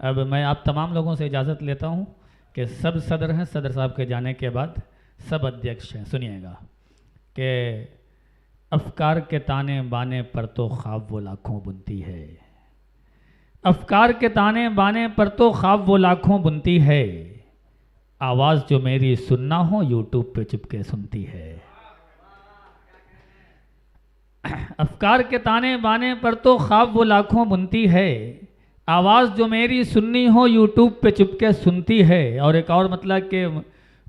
अब मैं आप तमाम लोगों से इजाज़त लेता हूँ कि सब सदर हैं, सदर साहब के जाने के बाद सब अध्यक्ष हैं। सुनिएगा कि अफकार के ताने बाने पर तो ख्वाब वो लाखों बुनती है, अफकार के ताने बाने पर तो ख्वाब वो लाखों बुनती है, आवाज़ जो मेरी सुनना हो यूट्यूब पे चुपके सुनती है। अफकार के ताने बाने पर तो ख्वाब वो लाखों बुनती है, आवाज़ जो मेरी सुननी हो यूट्यूब पे चुपके सुनती है। और एक और मतलब कि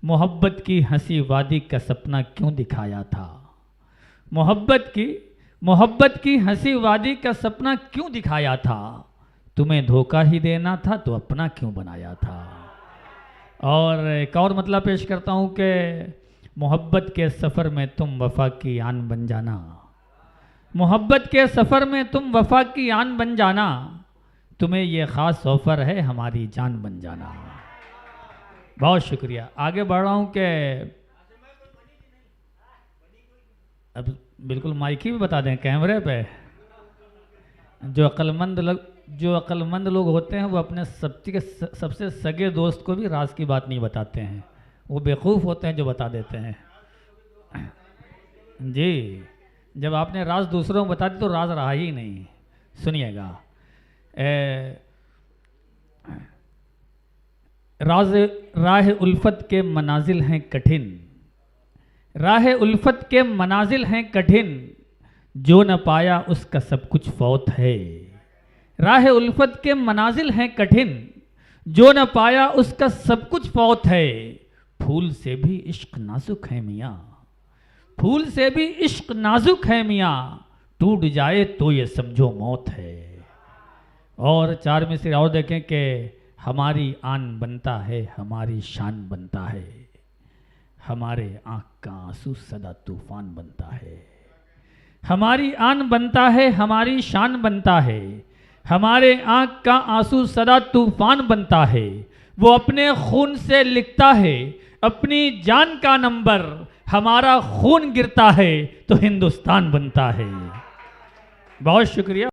मोहब्बत की हंसी वादी का सपना क्यों दिखाया था, मोहब्बत की हंसी वादी का सपना क्यों दिखाया था, तुम्हें धोखा ही देना था तो अपना क्यों बनाया था। और एक और मतलब पेश करता हूँ कि मोहब्बत के सफ़र में तुम वफा की आन बन जाना, मोहब्बत के सफ़र में तुम वफा की आन बन जाना, तुम्हें ये ख़ास ऑफ़र है हमारी जान बन जाना। बहुत शुक्रिया। आगे बढ़ रहा हूँ कि अब बिल्कुल माइक ही भी बता दें कैमरे पे। जो अक्लमंद लोग होते हैं वो अपने सबसे सगे दोस्त को भी राज की बात नहीं बताते हैं, वो बेवकूफ़ होते हैं जो बता देते हैं। जी, जब आपने राज दूसरों को बता दी तो राज रहा ही नहीं। सुनिएगा, राह उल्फत के मनाजिल हैं कठिन, राह उल्फत के मनाजिल हैं कठिन, जो न पाया उसका सब कुछ फौत है। राह उल्फत के मनाजिल हैं कठिन, जो न पाया उसका सब कुछ फौत है। फूल से भी इश्क नाजुक है मियाँ, फूल से भी इश्क नाजुक है मियाँ, टूट जाए तो ये समझो मौत है। और चार में से और देखें कि हमारी आन बनता है हमारी शान बनता है, हमारे आँख का आंसू सदा तूफान बनता है। हमारी आन बनता है हमारी शान बनता है, हमारे आँख का आंसू सदा तूफान बनता है। वो अपने खून से लिखता है अपनी जान का नंबर, हमारा खून गिरता है तो हिंदुस्तान बनता है। बहुत शुक्रिया।